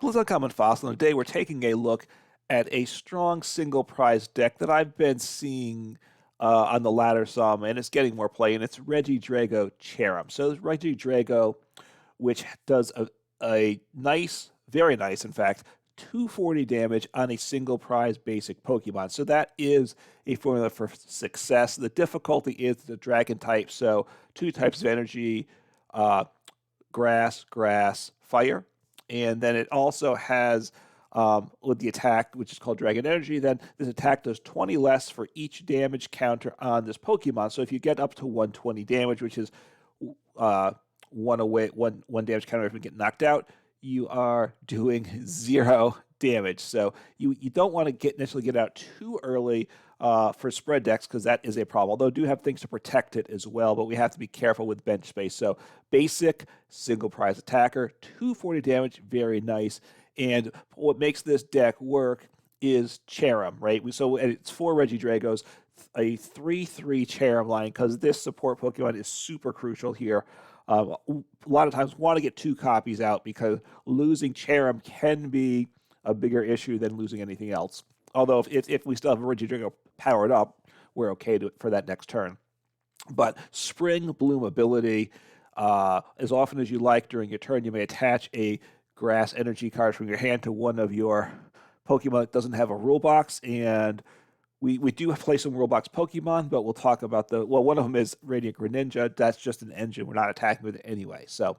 Blizz Uncommon Fossil, and today we're taking a look at a strong single prize deck that I've been seeing on the ladder some, and it's getting more play, and it's Regidrago Cherrim. So it's Regidrago, which does a nice, very nice, in fact, 240 damage on a single prize basic Pokemon. So that is a formula for success. The difficulty is the dragon type, so 2 types of energy, grass, fire. And then it also has, with the attack, which is called Dragon Energy, then this attack does 20 less for each damage counter on this Pokemon. So if you get up to 120 damage, which is one damage counter if you get knocked out, you are doing 0 damage. So you don't want to initially get out too early for spread decks, because that is a problem. Although do have things to protect it as well, but we have to be careful with bench space. So basic, single prize attacker, 240 damage, very nice. And what makes this deck work is Cherrim, right? So it's 4 Regidragos, a 3/3 Cherrim line, because this support Pokemon is super crucial here. A lot of times want to get 2 copies out, because losing Cherrim can be a bigger issue than losing anything else. Although if we still have a Regidrago powered up, we're okay for that next turn. But Spring Bloom ability, as often as you like during your turn, you may attach a grass energy card from your hand to one of your Pokemon that doesn't have a rule box. And we do play some rule box Pokemon, but we'll talk about one of them is Radiant Greninja. That's just an engine. We're not attacking with it anyway. So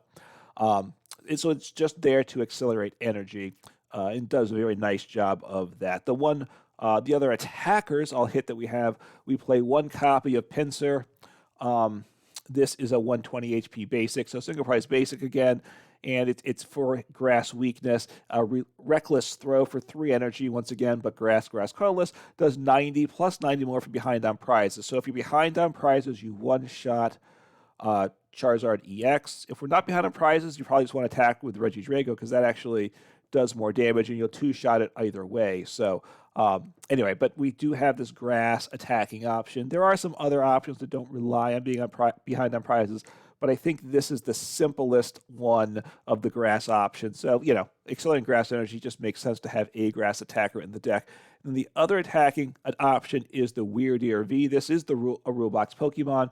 it's just there to accelerate energy. It does a very nice job of that. The other attackers I'll hit that we play 1 copy of Pinsir. This is a 120 HP basic, so single prize basic again, and it's for grass weakness. Reckless Throw for 3 energy once again, but grass colorless does 90 plus 90 more for behind on prizes. So if you're behind on prizes, you one-shot Charizard EX. If we're not behind on prizes, you probably just want to attack with Regidrago, because that actually does more damage, and you'll 2-shot it either way. So anyway, but we do have this grass attacking option. There are some other options that don't rely on being behind on prizes, but I think this is the simplest one of the grass options. So, accelerating grass energy just makes sense to have a grass attacker in the deck. And the other attacking option is the Wyrdeer V. This is a rule box Pokemon,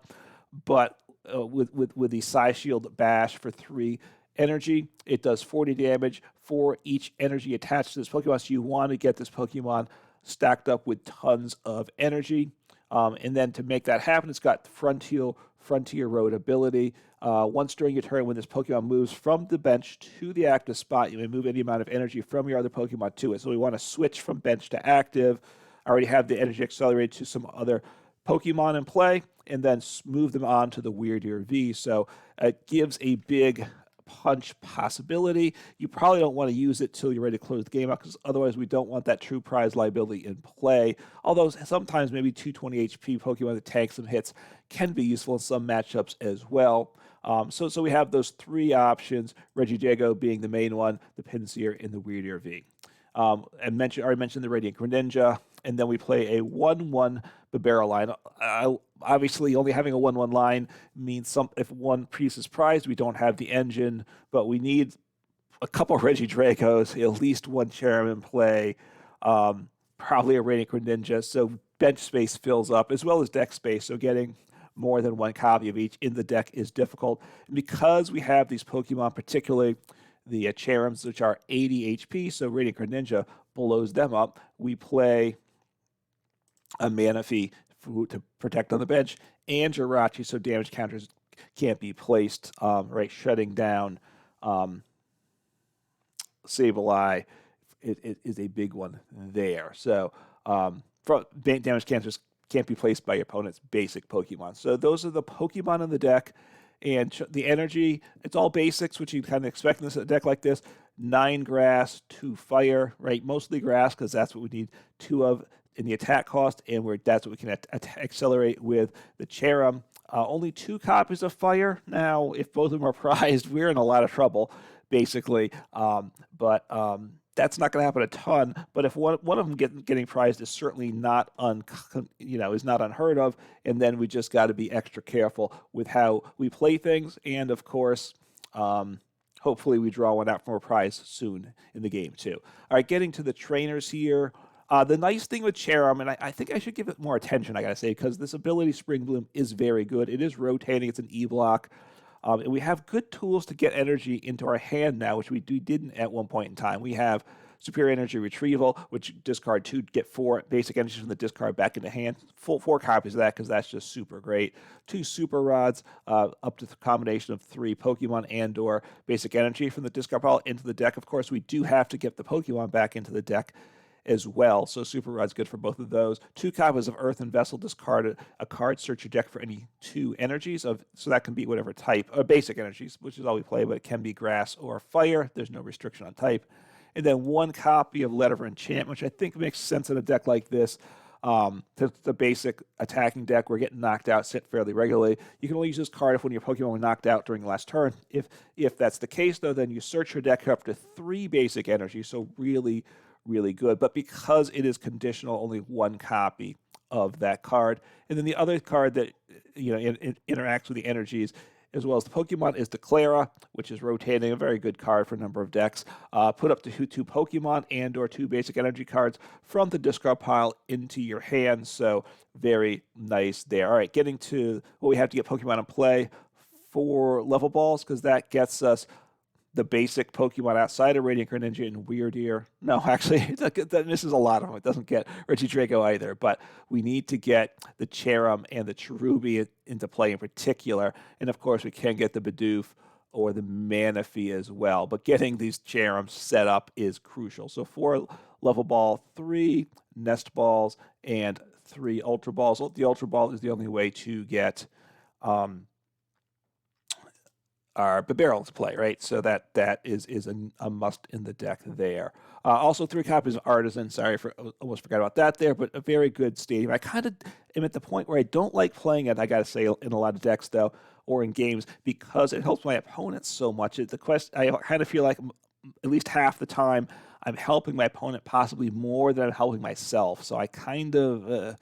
but with the Psy Shield Bash for 3 energy, it does 40 damage for each energy attached to this Pokemon. So you want to get this Pokemon stacked up with tons of energy. And then to make that happen, it's got Frontier Road ability. Once during your turn, when this Pokemon moves from the bench to the active spot, you may move any amount of energy from your other Pokemon to it. So we want to switch from bench to active. I already have the energy accelerated to some other Pokemon in play, and then move them on to the Wyrdeer V. So it gives a big punch possibility. You probably don't want to use it till you're ready to close the game out, because otherwise we don't want that true prize liability in play. Although sometimes maybe 220 HP Pokemon that tank some hits can be useful in some matchups as well. So we have those 3 options, Regidrago being the main one, the Pinsir, and the Wyrdeer V. I already mentioned the Radiant Greninja, and then we play a 1/1 Bibarel line. Obviously, only having a 1/1 line means if one piece is prized, we don't have the engine, but we need a couple of Regidragos, at least 1 Cherrim in play, probably a Radiant Greninja, so bench space fills up, as well as deck space, so getting more than 1 copy of each in the deck is difficult. And because we have these Pokemon, particularly the Cherrims, which are 80 HP, so Radiant Greninja blows them up, we play a Manaphy to protect on the bench, and Jirachi, so damage counters can't be placed, right? Shutting down Sableye it is a big one there. So damage counters can't be placed by your opponent's basic Pokemon. So those are the Pokemon in the deck. And the energy, it's all basics, which you kind of expect in a deck like this. 9 grass, 2 fire, right? Mostly grass, because that's what we need 2 of in the attack cost, and that's what we can accelerate with the Cherrim. Only 2 copies of fire. Now, if both of them are prized, we're in a lot of trouble, basically. That's not going to happen a ton. But if one of them getting prized is certainly not is not unheard of, and then we just got to be extra careful with how we play things, and of course, hopefully we draw one out from a prize soon in the game too. All right, getting to the trainers here. The nice thing with Cherrim, and I think I should give it more attention, I gotta say, because this ability Spring Bloom is very good. It is rotating, it's an E-block. And we have good tools to get energy into our hand now, which we didn't at one point in time. We have Superior Energy Retrieval, which discard 2, get 4 basic energies from the discard back into hand. Full 4 copies of that because that's just super great. 2 Super Rods, up to the combination of 3 Pokemon and/or basic energy from the discard pile into the deck. Of course, we do have to get the Pokemon back into the deck as well. So Super Rod's good for both of those. 2 copies of Earthen Vessel, discard a card, search your deck for any 2 energies so that can be whatever type, basic energies, which is all we play, but it can be grass or fire. There's no restriction on type. And then 1 copy of Letter of Encouragement, which I think makes sense in a deck like this. The basic attacking deck, we're getting knocked out fairly regularly. You can only use this card if one of your Pokemon were knocked out during the last turn. If that's the case, though, then you search your deck up to 3 basic energies, so really good. But because it is conditional, only 1 copy of that card. And then the other card that interacts with the energies as well as the Pokemon is the Klara, which is rotating, a very good card for a number of decks. Put up to 2 Pokemon and/or 2 basic energy cards from the discard pile into your hand. So very nice there. All right, getting to what we have to get Pokemon in play for level balls, because that gets us the basic Pokemon outside of Radiant Greninja and Wyrdeer. No, actually, this is a lot of them. It doesn't get Regidrago either, but we need to get the Cherrim and the Cherubi into play in particular. And of course, we can get the Bidoof or the Manaphy as well. But getting these Cherrims set up is crucial. So 4 level ball, 3 Nest balls, and 3 Ultra balls. The Ultra ball is the only way to get our Bibarel to play, right? So that is a must in the deck there. Also 3 copies of Artazon. Sorry, almost forgot about that there, but a very good stadium. I kind of am at the point where I don't like playing it, I got to say, in a lot of decks, though, or in games, because it helps my opponents so much. I kind of feel like at least half the time I'm helping my opponent possibly more than I'm helping myself. So I kind of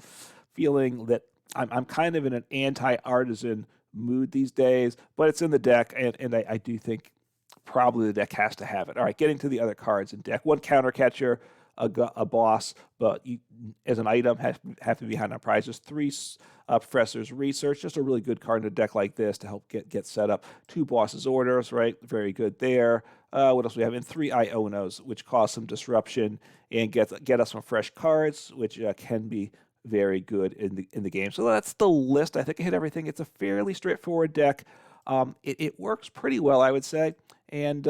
feeling that I'm kind of in an anti-Artazon mood these days, but it's in the deck, and I do think probably the deck has to have it. All right, getting to the other cards in deck. 1 counter catcher, a boss, but you, as an item, have to be behind on prizes. 3 Professor's Research, just a really good card in a deck like this to help get set up. 2 Boss's Orders, right? Very good there. What else we have? And 3 Ionos, which cause some disruption and get us some fresh cards, which can be very good in the game. So that's the list. I think I hit everything. It's a fairly straightforward deck. It works pretty well, I would say, and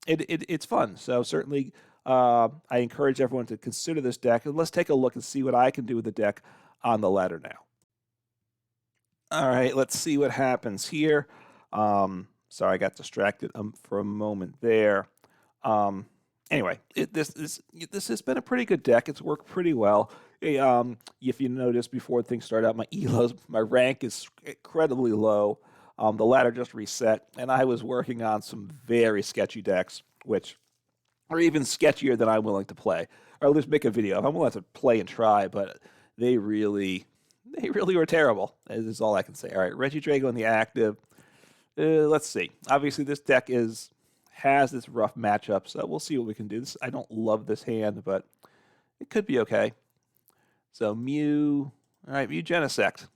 it's fun. So certainly, I encourage everyone to consider this deck. And let's take a look and see what I can do with the deck on the ladder now. All right, let's see what happens here. Sorry, I got distracted for a moment there. Anyway, this has been a pretty good deck. It's worked pretty well. If you notice, before things start out, my rank is incredibly low. The ladder just reset, and I was working on some very sketchy decks, which are even sketchier than I'm willing to play, or at least make a video of. I'm willing to play and try, but they really were terrible. Is all I can say. All right, Regidrago in the active. Let's see. Obviously, this deck has this rough matchup, so we'll see what we can do. I don't love this hand, but it could be okay. So Mew, all right, Mew Genesect.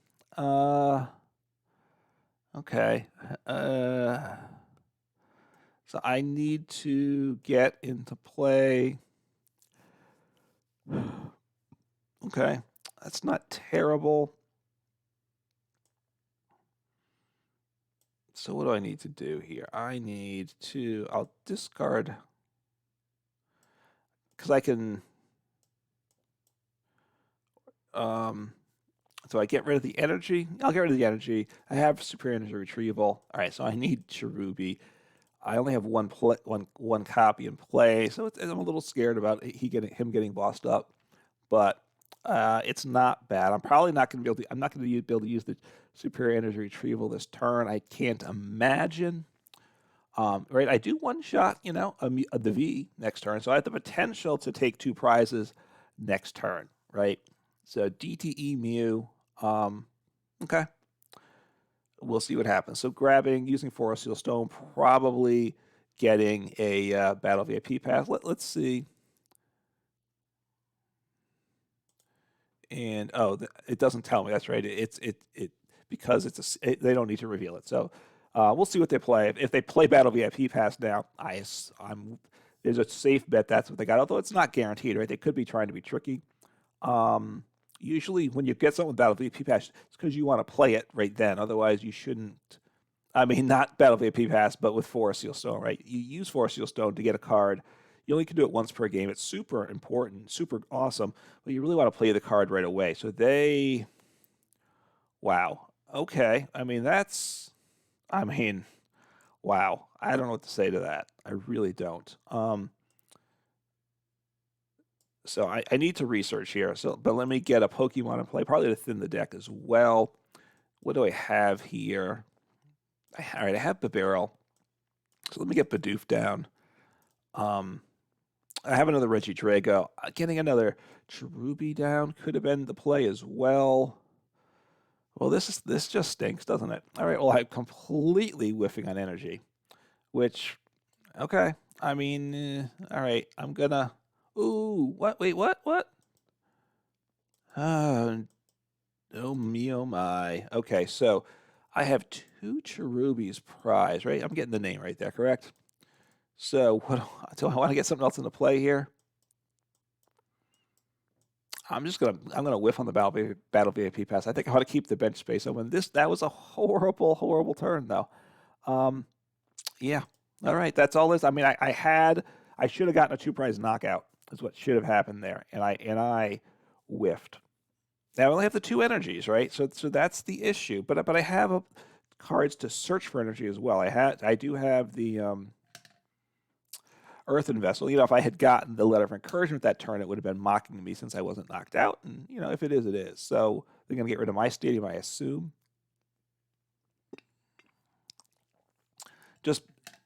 Okay. So I need to get into play. Okay, that's not terrible. So what do I need to do here? I'll discard, because I can, so I get rid of the energy. I'll get rid of the energy. I have Superior Energy Retrieval. All right, so I need Cherubi. I only have one copy in play, so I'm a little scared about him getting bossed up, but it's not bad. I'm probably not going to be able to. I'm not going to be able to use the Superior Energy Retrieval this turn. I can't imagine. Right, I do one shot, the V next turn, so I have the potential to take 2 prizes next turn. Right, so DTE Mew. Okay. We'll see what happens. So using Forest Seal Stone probably getting a Battle VIP pass. Let's see. And it doesn't tell me. That's right. It's because they don't need to reveal it. So we'll see what they play. If they play Battle VIP Pass now, there's a safe bet that's what they got. Although it's not guaranteed, right? They could be trying to be tricky. Usually, when you get something with Battle VIP Pass, it's because you want to play it right then. Otherwise, you shouldn't. I mean, not Battle VIP Pass, but with Forest Seal Stone, right? You use Forest Seal Stone to get a card. You only can do it once per game. It's super important, super awesome, but you really want to play the card right away. So wow. Okay. Wow. I don't know what to say to that. I really don't. So I need to research here. But let me get a Pokemon in play, probably to thin the deck as well. What do I have here? All right, I have Bibarel. So let me get Bidoof down. I have another Regidrago. Getting another Cherubi down could have been the play as well. Well, this just stinks, doesn't it? All right, well, I'm completely whiffing on energy, which, okay. I mean, all right, I'm gonna... Ooh, what? Wait, what? Oh me, oh my. Okay, so I have 2 Cherubis prize, right? I'm getting the name right there, correct? So do I want to get something else into play here? I'm gonna whiff on the Battle VIP Pass. I think I ought to keep the bench space open. That was a horrible turn though. Yeah. All right, that's all this. I mean, I should have gotten a 2 prize knockout. Is what should have happened there, and I whiffed. Now I only have the 2 energies, right? So that's the issue. But I have cards to search for energy as well. I do have the Earthen Vessel. If I had gotten the Letter of Encouragement that turn, it would have been mocking me since I wasn't knocked out. And if it is, it is. So they're gonna get rid of my stadium, I assume.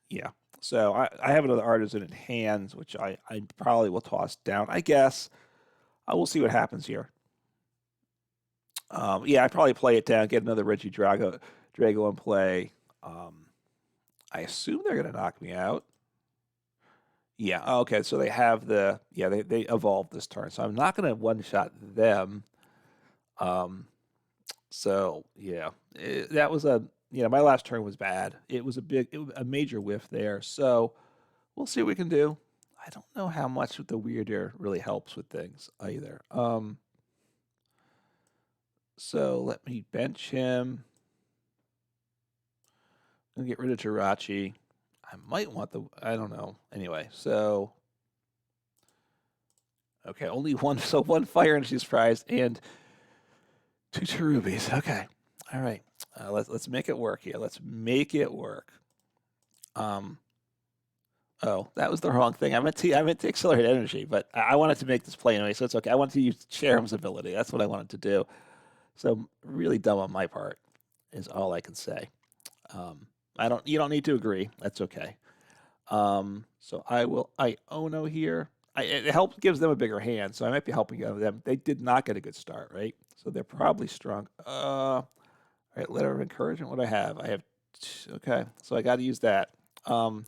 Yeah. So I have another Artazon in hands, which I probably will toss down. I guess I will see what happens here. Yeah, I probably play it down, get another Regidrago in play. I assume they're going to knock me out. Yeah, okay, so they have they evolved this turn. So I'm not going to one-shot them. So, yeah, that was my last turn was bad. It was a major whiff there. So we'll see what we can do. I don't know how much the Wyrdeer really helps with things either. So let me bench him. I'm going to get rid of Jirachi. I might want I don't know. Anyway, so... Okay, only one, so 1 fire energy is prized and 2 Cherubis. Okay, all right. Let's make it work here. Let's make it work. Oh, that was the wrong thing. I meant to accelerate energy, but I wanted to make this play anyway, so it's okay. I wanted to use Cherrim's ability. That's what I wanted to do. So really dumb on my part is all I can say. You don't need to agree. That's okay. So I Iono here. It gives them a bigger hand, so I might be helping them. They did not get a good start, right? So they're probably strong. All right, Letter of Encouragement. What do I have? Okay, so I got to use that. Do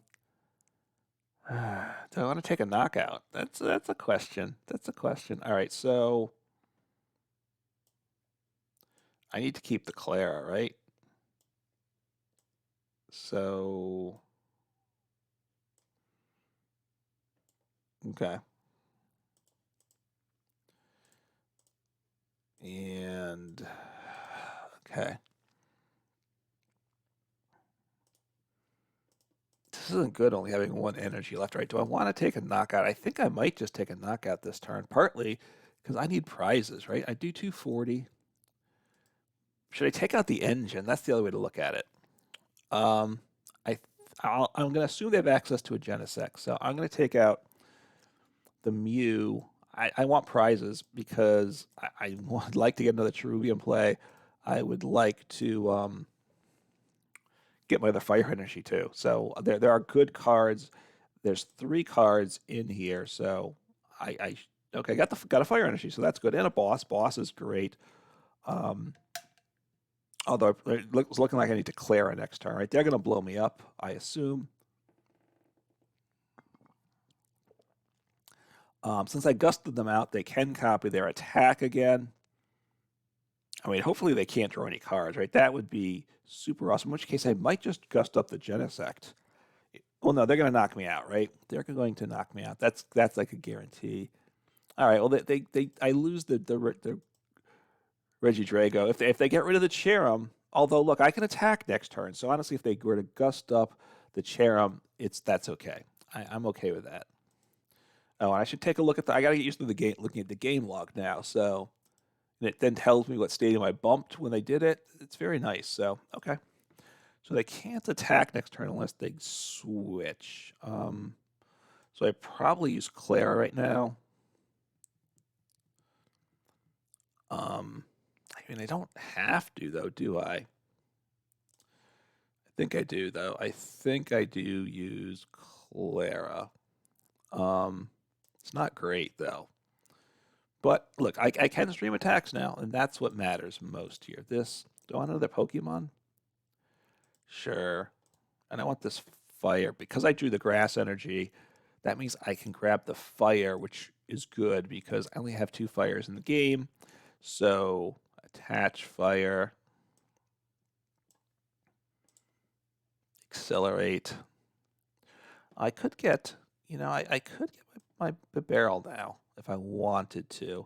I want to take a knockout? That's a question. That's a question. All right, so I need to keep the Klara, right? So okay. And okay. This isn't good only having 1 energy left, right? Do I want to take a knockout? I think I might just take a knockout this turn, partly because I need prizes, right? I do 240. Should I take out the engine? That's the other way to look at it. I'm going to assume they have access to a Genesect, so I'm going to take out the Mew. I want prizes because I would like to get another Cherubi in play. I would like to get my other fire energy too. So there are good cards. There's 3 cards in here, so okay, got a fire energy, so that's good, and a boss. Boss is great. Although it was looking like I need to Klara next turn, right? They're going to blow me up, I assume. Since I gusted them out, they can copy their attack again. I mean, hopefully they can't draw any cards, right? That would be super awesome, in which case I might just gust up the Genesect. Well, no, they're going to knock me out, right? They're going to knock me out. That's like a guarantee. All right, well, I lose the Regidrago. If they get rid of the Cherrim, although, look, I can attack next turn, so honestly, if they were to gust up the Cherrim, that's okay. I'm okay with that. Oh, and I should take a look at I got to get used to the game, looking at the game log now, so... And it then tells me what stadium I bumped when they did it. It's very nice. So, okay. So they can't attack next turn unless they switch. So I probably use Klara right now. I mean, I don't have to, though, do I? I think I do, though. I think I do use Klara. It's not great, though. But look, I can stream attacks now, and that's what matters most here. Do I want another Pokemon? Sure. And I want this fire. Because I drew the grass energy, that means I can grab the fire, which is good because I only have 2 fires in the game. So attach fire. Accelerate. I could get, I could get my Bibarel now if I wanted to.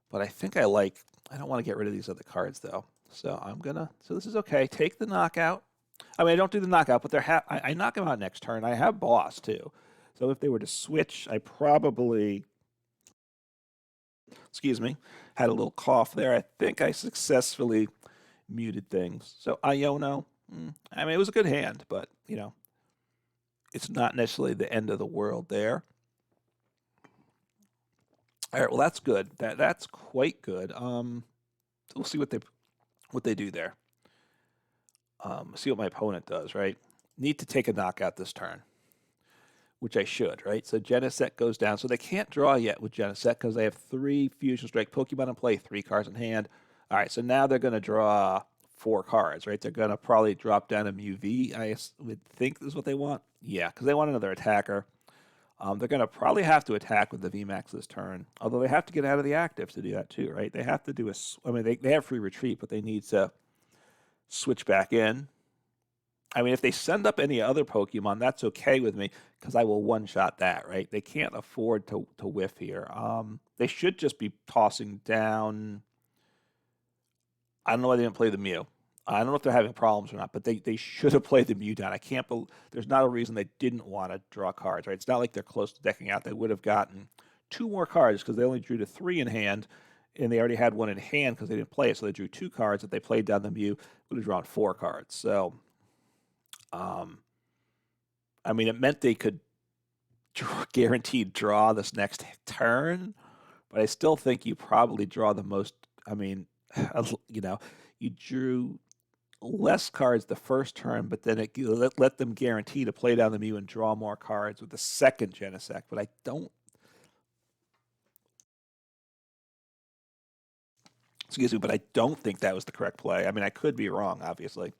But I think I don't want to get rid of these other cards though. So so this is okay. Take the knockout. I mean, I don't do the knockout, but I knock them out next turn. I have boss too. So if they were to switch, I probably, excuse me, had a little cough there. I think I successfully muted things. So Iono, I mean, it was a good hand, but, it's not necessarily the end of the world there. All right, well, that's good. That's quite good. We'll see what they do there. See what my opponent does, right? Need to take a knockout this turn, which I should, right? So Genesect goes down. So they can't draw yet with Genesect because they have 3 Fusion Strike Pokemon in play, 3 cards in hand. All right, so now they're going to draw 4 cards, right? They're going to probably drop down a MEW. I would think this is what they want. Yeah, because they want another attacker. They're going to probably have to attack with the VMAX this turn, although they have to get out of the active to do that too, right? They have to do they have free retreat, but they need to switch back in. I mean, if they send up any other Pokemon, that's okay with me because I will one-shot that, right? They can't afford to whiff here. They should just be tossing down. I don't know why they didn't play the Mew. I don't know if they're having problems or not, but they should have played the Mew down. I can't believe there's not a reason they didn't want to draw cards, right? It's not like they're close to decking out. They would have gotten 2 more cards because they only drew to 3 in hand, and they already had 1 in hand because they didn't play it. So they drew 2 cards. If they played down the Mew, would have drawn 4 cards. So, I mean, it meant they could guaranteed draw this next turn, but I still think you probably draw the most. I mean, you drew less cards the first turn, but then let them guarantee to play down the Mew and draw more cards with the second Genesect. But I don't. Excuse me, but I don't think that was the correct play. I mean, I could be wrong, obviously.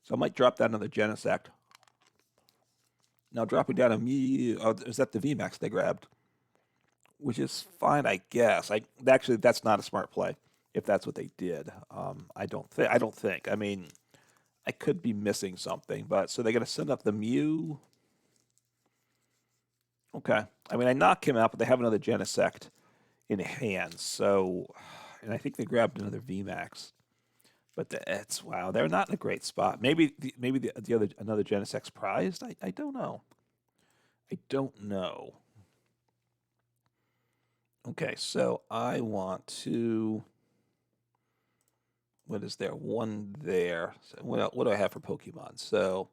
So I might drop down another Genesect. Now dropping down a Mew, is that the VMAX they grabbed? Which is fine, I guess. Actually, that's not a smart play if that's what they did. I don't think. I mean, I could be missing something, but so they're going to send up the Mew. Okay. I mean, I knock him out, but they have another Genesect in hand. So, and I think they grabbed another VMAX. But wow, they're not in a great spot. Maybe another Genesect's prized. I don't know. I don't know. Okay, so I want to. What is there? 1 there. So what do I have for Pokemon? So,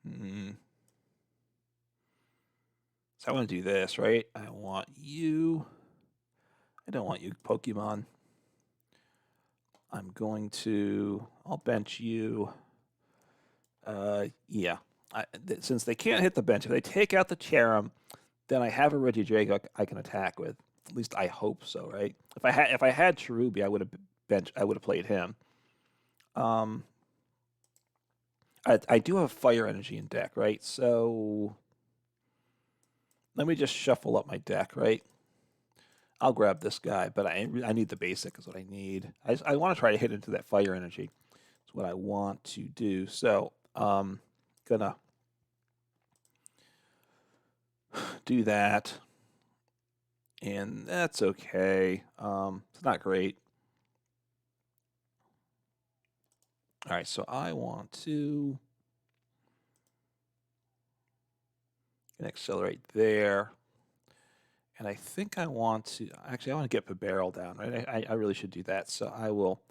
so I want to do this, right? I want you. I don't want you, Pokemon. I'll bench you. Yeah. Since they can't hit the bench, if they take out the Cherrim, then I have a Regidrago I can attack with. At least I hope so, right? If I had Cherubi, I would have played him. I do have fire energy in deck, right? So let me just shuffle up my deck, right? I'll grab this guy, but I need the basic is what I need. I want to try to hit into that fire energy. That's what I want to do. So gonna do that. And that's okay. It's not great. All right, so I want to accelerate there. And I think I want to, actually, I want to get Bibarel down, right? I really should do that. So I will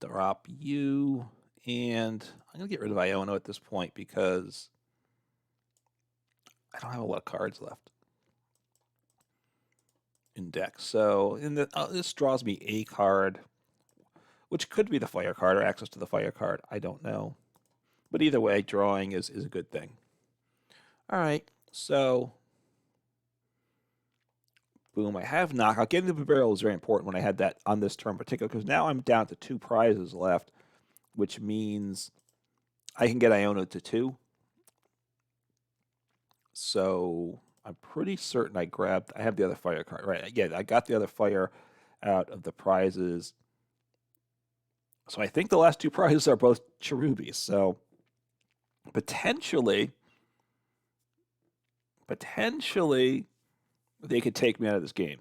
drop you, and I'm going to get rid of Iono at this point because I don't have a lot of cards left in deck. So this draws me a card, which could be the fire card or access to the fire card. I don't know. But either way, drawing is a good thing. All right, so boom, I have knockout. Getting the Bibarel was very important when I had that on this turn in particular, because now I'm down to 2 prizes left, which means I can get Iono to 2. So I'm pretty certain I have the other fire card, right? Yeah, I got the other fire out of the prizes. So I think the last 2 prizes are both Cherubis. So potentially they could take me out of this game.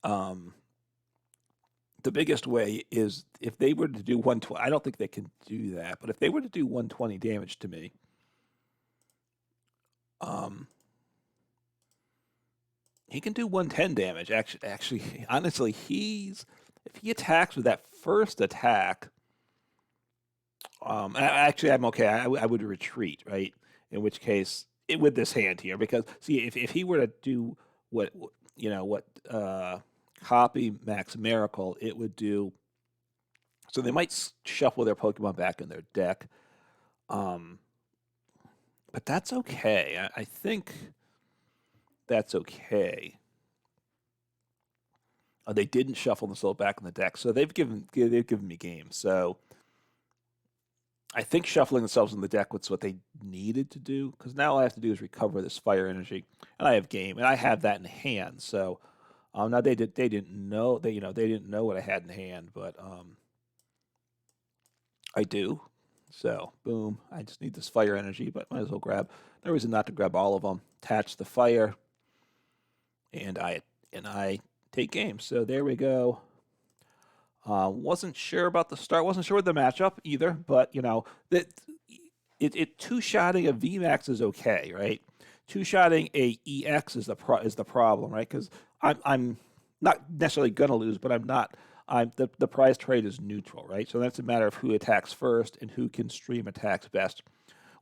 The biggest way is if they were to do 120. I don't think they can do that, but if they were to do 120 damage to me, he can do 110 damage. Actually, honestly, if he attacks with that first attack, actually, I'm okay. I would retreat, right? In which case, with this hand here, because see, if he were to do what copy Max Miracle, it would do. So they might shuffle their Pokemon back in their deck, but that's okay. I think that's okay. They didn't shuffle themselves back in the deck, so they've given me game. So I think shuffling themselves in the deck was what they needed to do, because now all I have to do is recover this fire energy, and I have game, and I have that in hand. So now they didn't know they didn't know what I had in hand, but I do. So boom, I just need this fire energy, but might as well grab. No reason not to grab all of them. Attach the fire, and I take game. So there we go. Wasn't sure about the start. Wasn't sure with the matchup either. But that it two-shotting a VMAX is okay, right? Two-shotting a EX is the problem, right? Because I'm not necessarily gonna lose, but I'm not. The prize trade is neutral, right? So that's a matter of who attacks first and who can stream attacks best.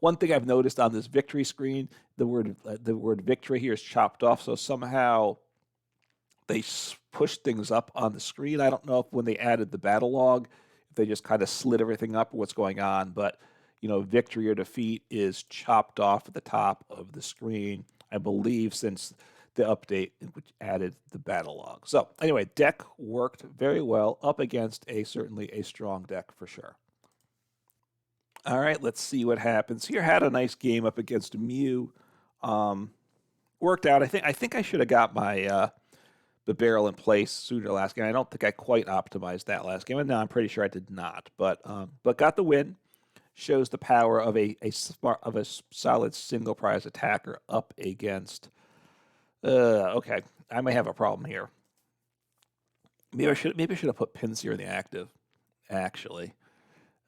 One thing I've noticed on this victory screen, the word victory here is chopped off. So somehow they pushed things up on the screen. I don't know if when they added the battle log, if they just kind of slid everything up or what's going on, but victory or defeat is chopped off at the top of the screen, I believe, since the update which added the battle log. So anyway, deck worked very well up against certainly a strong deck for sure. All right, let's see what happens here. Had a nice game up against Mew. Worked out. I think I should have got my Bibarel in place sooner last game. I don't think I quite optimized that last game, and no, I'm pretty sure I did not. But got the win. Shows the power of a solid single prize attacker up against. Okay, I may have a problem here. Maybe I should have put Pinsir in the active. Actually,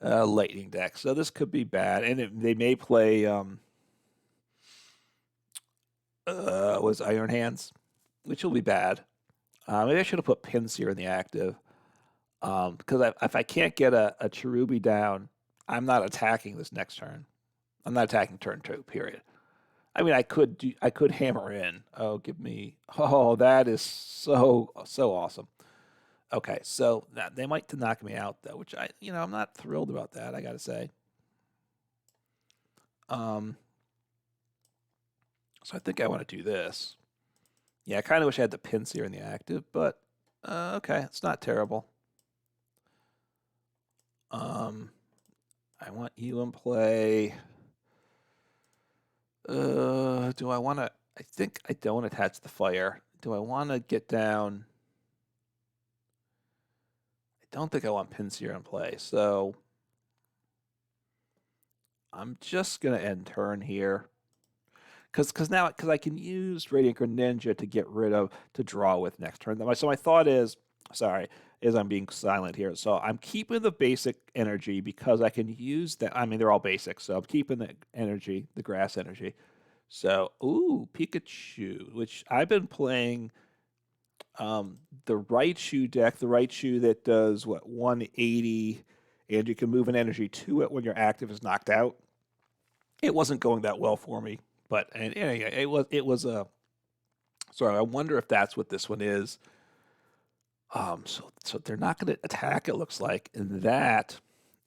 lightning deck. So this could be bad, and they may play. Was Iron Hands, which will be bad. Maybe I should have put Pinsir in the active. Because if I can't get a Cherubi down, I'm not attacking this next turn. I'm not attacking turn 2, period. I mean, I could hammer in. Oh, that is so awesome. Okay, so they might knock me out though, which I'm not thrilled about that, I gotta say. So I think I want to do this. Yeah, I kind of wish I had the Pinsir in the active, but okay, it's not terrible. I want you in play. Do I want to? I think I don't attach the fire. Do I want to get down? I don't think I want Pinsir in play, so I'm just gonna end turn here. Because I can use Radiant Greninja to get rid of to draw with next turn. So my thought is, sorry, is I'm being silent here. So I'm keeping the basic energy because I can use that. I mean, they're all basic, so I'm keeping the energy, the grass energy. So, ooh, Pikachu, which I've been playing the Raichu deck, the Raichu that does what 180, and you can move an energy to it when your active is knocked out. It wasn't going that well for me, but and anyway, it was a. Sorry, I wonder if that's what this one is. So they're not going to attack. It looks like, and that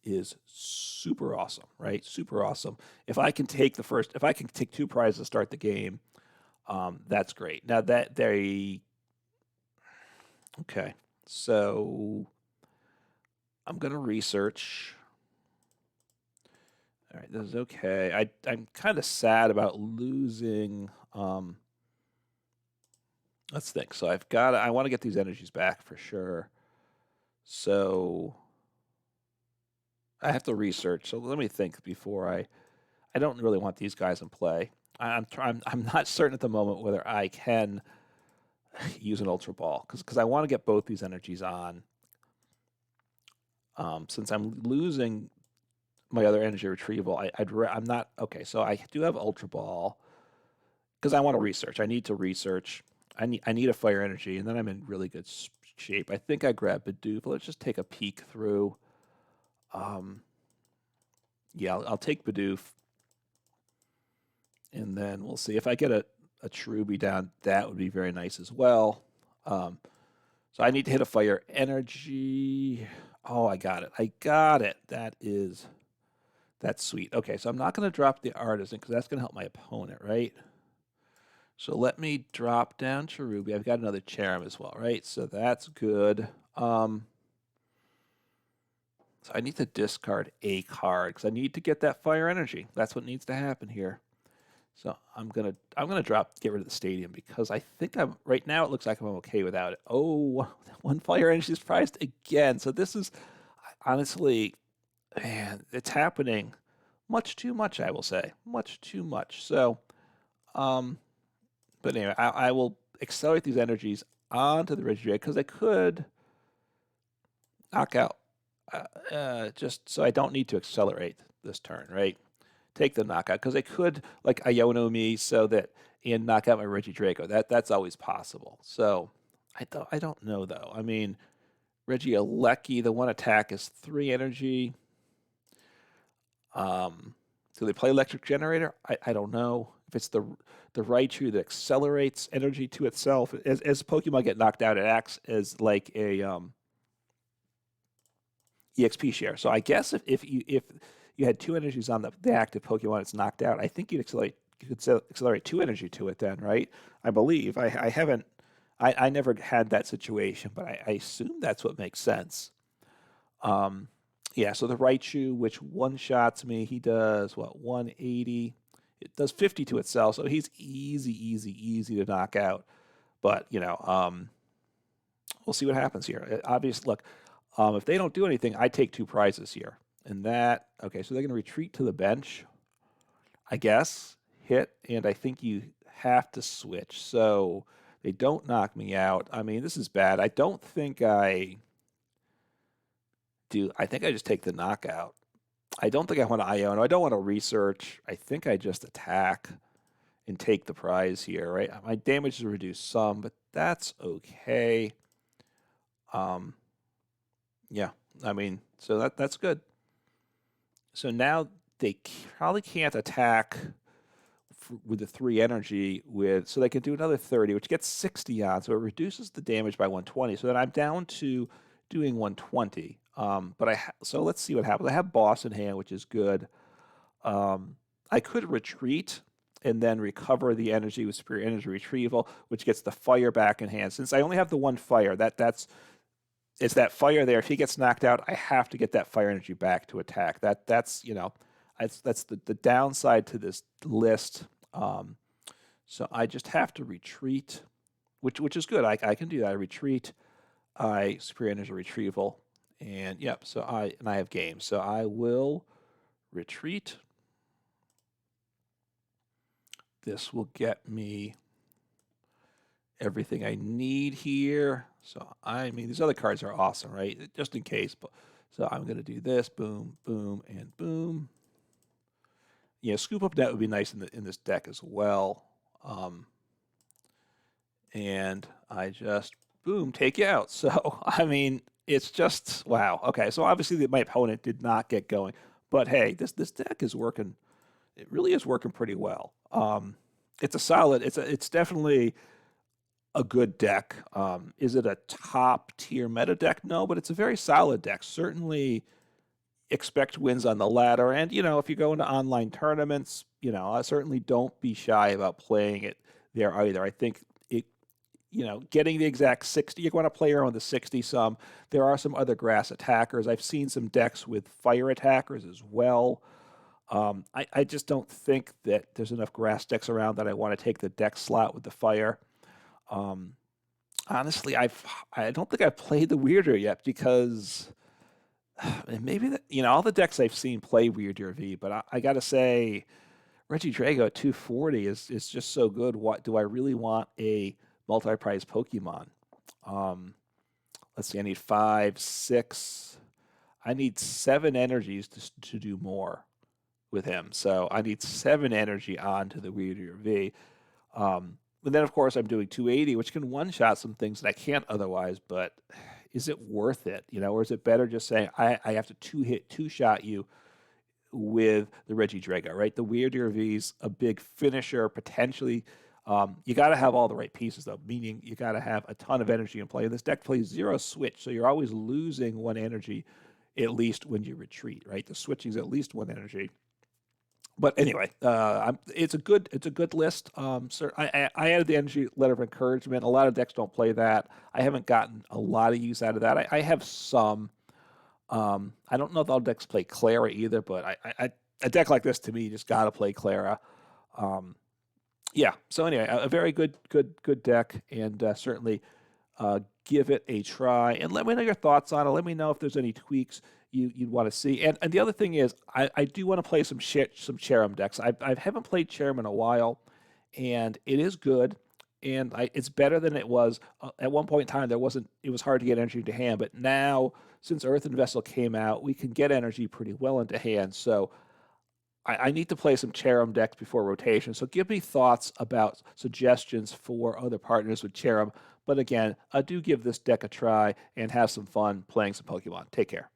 is super awesome, right? Super awesome. If I can take two prizes to start the game, that's great. Now that they, okay, so I'm going to research. All right, this is okay. I'm kind of sad about losing. Let's think. So I want to get these energies back for sure. So I have to research. So let me think before I don't really want these guys in play. I'm not certain at the moment whether I can use an Ultra Ball because I want to get both these energies on. Since I'm losing my other energy retrieval, I'm not okay. So I do have Ultra Ball because I want to research. I need to research. I need a fire energy, and then I'm in really good shape. I think I grab Bidoof. Let's just take a peek through. Yeah, I'll take Bidoof, and then we'll see if I get a Cherubi down. That would be very nice as well. So I need to hit a fire energy. Oh, I got it. I got it. That's sweet. Okay, so I'm not going to drop the Artazon because that's going to help my opponent, right? So let me drop down Cherubi. I've got another Cherrim as well, right? So that's good. So I need to discard a card because I need to get that fire energy. That's what needs to happen here. So I'm gonna get rid of the stadium because I think right now it looks like I'm okay without it. Oh, one fire energy is prized again. So this is honestly, man, it's happening much too much. I will say much too much. So, but anyway, I will accelerate these energies onto the Regidrago because I could knock out just so I don't need to accelerate this turn, right? Take the knockout because I could like Iono me so that and knock out my Regidrago. That's always possible. So I don't know though. I mean, Regieleki, the one attack is 3 energy. Do they play Electric Generator? I don't know. If it's the Raichu that accelerates energy to itself, as Pokemon get knocked out, it acts as like a EXP share. So I guess if you had 2 energies on the active Pokemon, it's knocked out. I think you could accelerate 2 energy to it then, right? I believe. I never had that situation, but I assume that's what makes sense. Yeah, so the Raichu, which one-shots me, he does, what, 180? It does 50 to itself, so he's easy to knock out. But, we'll see what happens here. Obviously, look, if they don't do anything, I take 2 prizes here. And that, okay, so they're going to retreat to the bench, I guess, hit, and I think you have to switch. So they don't knock me out. I mean, this is bad. I don't think I think I just take the knockout. I don't think I want to Iono. I don't want to research. I think I just attack and take the prize here, right? My damage is reduced some, but that's okay. Yeah, I mean, so that's good. So now they probably can't attack with the 3 energy so they can do another 30, which gets 60 on, so it reduces the damage by 120. So then I'm down to doing 120. So let's see what happens. I have Boss in hand, which is good. I could retreat and then recover the energy with Superior Energy Retrieval, which gets the fire back in hand. Since I only have the 1 fire, it's that fire there. If he gets knocked out, I have to get that fire energy back to attack. That's the downside to this list. So I just have to retreat, which is good. I can do that. I retreat. I Superior Energy Retrieval, and yep. So I have game. So I will retreat. This will get me everything I need here. So I mean, these other cards are awesome, right? Just in case. But so I'm going to do this. Boom, boom, and boom. Yeah, Scoop Up Net would be nice in this deck as well. And I just boom, take you out. So I mean, it's just wow. Okay, so obviously my opponent did not get going, but hey, this deck is working. It really is working pretty well. It's a solid. It's definitely a good deck. Is it a top tier meta deck? No, but it's a very solid deck. Certainly expect wins on the ladder. And, if you go into online tournaments, I certainly don't be shy about playing it there either. I think it, getting the exact 60, you want to play around the 60 some. There are some other grass attackers. I've seen some decks with fire attackers as well. I just don't think that there's enough grass decks around that I want to take the deck slot with the fire. Honestly, I don't think I've played the Wyrdeer yet because maybe all the decks I've seen play Wyrdeer V, but I got to say, Regidrago at 240 is just so good. What do I really want a multi-prize Pokemon? Let's see, I need 5, 6. I need 7 energies to do more with him. So I need 7 energy onto the Wyrdeer V. And then, of course, I'm doing 280, which can one-shot some things that I can't otherwise, but is it worth it? Or is it better just saying, I have to two-shot you with the Regidrago, right? The Wyrdeer V's a big finisher, potentially. You got to have all the right pieces, though, meaning you got to have a ton of energy in play. And this deck plays 0 switch, so you're always losing 1 energy, at least when you retreat, right? The switching is at least 1 energy. But anyway, it's a good list. I added the energy letter of encouragement. A lot of decks don't play that. I haven't gotten a lot of use out of that. I have some. I don't know if all decks play Klara either, but a deck like this to me, you just got to play Klara. Yeah. So anyway, a very good deck, and certainly give it a try. And let me know your thoughts on it. Let me know if there's any tweaks you'd want to see. And the other thing is, I do want to play some Cherrim decks. I haven't played Cherrim in a while, and it is good. And it's better than it was at one point in time. It was hard to get energy into hand, but now since Earthen Vessel came out, we can get energy pretty well into hand. So I need to play some Cherrim decks before rotation. So give me thoughts about suggestions for other partners with Cherrim. But again, I do give this deck a try and have some fun playing some Pokemon. Take care.